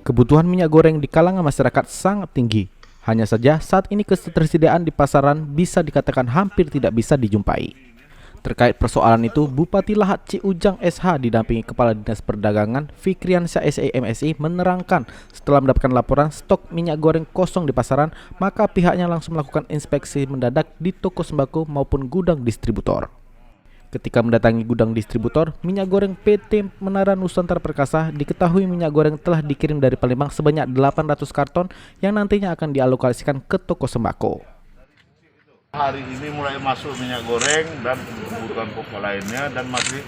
Kebutuhan minyak goreng di kalangan masyarakat sangat tinggi. Hanya saja saat ini ketersediaan di pasaran bisa dikatakan hampir tidak bisa dijumpai. Terkait persoalan itu, Bupati Lahat Ciujang SH didampingi Kepala Dinas Perdagangan Fikriansyah SIMSI menerangkan setelah mendapatkan laporan stok minyak goreng kosong di pasaran, maka pihaknya langsung melakukan inspeksi mendadak di toko sembako maupun gudang distributor. Ketika mendatangi gudang distributor minyak goreng PT Menara Nusantara Perkasa, diketahui minyak goreng telah dikirim dari Palembang sebanyak 800 karton yang nantinya akan dialokasikan ke toko sembako. Hari ini mulai masuk minyak goreng dan kebutuhan pokok lainnya dan masih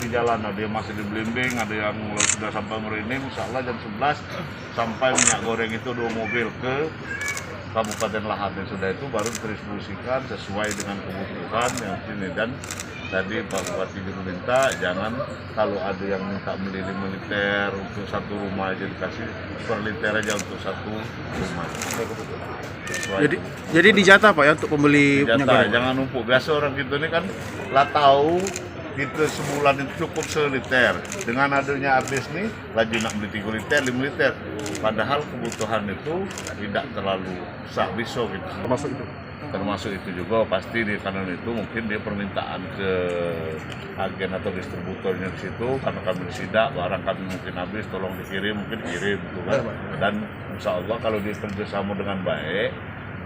di jalan, ada yang masih di Blimbing, ada yang sudah sampai Merinim, insya Allah jam 11 sampai minyak goreng itu 2 mobil ke Kabupaten Lahat. Yang sudah itu baru didistribusikan sesuai dengan kebutuhan yang sini. Dan tadi Pak Bupati juga minta jangan kalau ada yang minta beli 5 liter untuk satu rumah aja dikasih per liter aja untuk satu rumah. Jadi dijatah Pak ya untuk pembeli minyak Jatah, goreng? jangan numpuk. Biasa orang kita ini kan lah tahu kita sebulan itu cukup seliter. Dengan adanya habis nih, lagi nak beli 3 liter, 5 liter. Padahal kebutuhan itu tidak terlalu bisa gitu. Termasuk itu juga pasti di kanan itu mungkin dia permintaan ke agen atau distributornya di situ karena kami sidak barang kami mungkin habis, tolong dikirim, mungkin kirim gitu kan. Dan insya Allah kalau dia kerjasama dengan baik,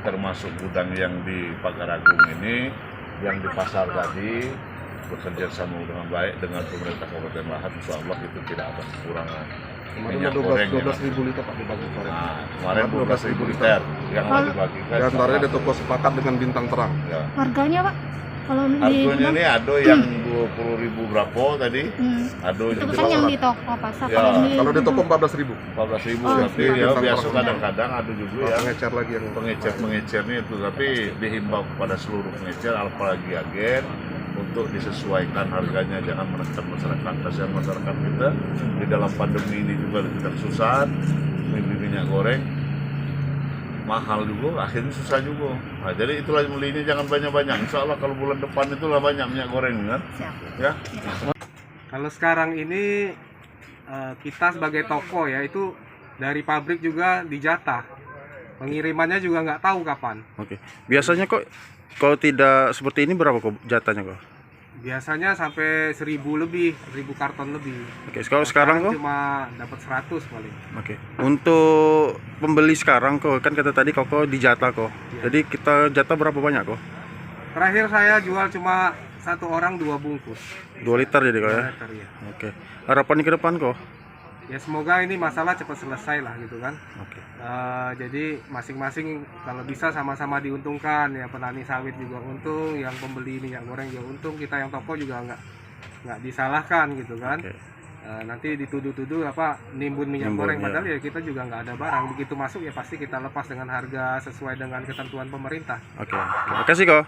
termasuk gudang yang di Pagar Agung ini, yang di pasar tadi bekerja sama dengan baik dengan pemerintah Kabupaten Lahat, insya Allah itu tidak ada kekurangan. Kemarin ada 12.000 liter Pak dibagi kemarin. Nah, kemarin 12.000 liter yang mau dibagikan. Di antaranya ada toko sepakat dengan bintang terang. Ya. Harganya Pak? Kalau di Harganya nih ada yang 20.000 berapa tadi? Ada itu kan yang di toko pasar. Ya. Kalau di toko 14.000. 14.000, Oh, tapi iya. ya biasa kadang-kadang ada juga ya Pengecer lagi yang pengecer-pengecernya itu, tapi dihimbau kepada seluruh pengecer apalagi agen untuk disesuaikan harganya, jangan menekan masyarakat. Kasihan masyarakat kita di dalam pandemi ini juga kita kesusahan, minyak goreng mahal juga, akhirnya susah juga. Nah, jadi itulah belinya jangan banyak-banyak. Insya Allah kalau bulan depan itulah banyak minyak goreng kan? Ya. Kalau sekarang ini kita sebagai toko ya itu dari pabrik juga dijatah. Pengirimannya juga nggak tahu kapan. Oke. Biasanya kok kalau tidak seperti ini berapa kok jatahnya kok? Biasanya sampai 1.000 lebih, 1.000 karton lebih. Oke, kalau sekarang kok? Cuma dapat 100 paling. Oke. Untuk pembeli sekarang kok kan kata tadi kok dijatah kok. Iya. Jadi kita jatah berapa banyak kok? Terakhir saya jual cuma 1 orang 2 bungkus. 2 liter jadi kok ya. 2 liter, ya. Oke. Harapan ke depan kok? Ya semoga ini masalah cepat selesai lah gitu kan. Oke. Jadi masing-masing kalau bisa sama-sama diuntungkan, ya petani sawit juga untung, yang pembeli minyak goreng juga untung, kita yang toko juga nggak disalahkan gitu kan. Oke. Nanti dituduh-tuduh apa nimbun minyak goreng, ya. padahal ya kita juga nggak ada barang, begitu masuk ya pasti kita lepas dengan harga sesuai dengan ketentuan pemerintah. Oke. Terima kasih kok.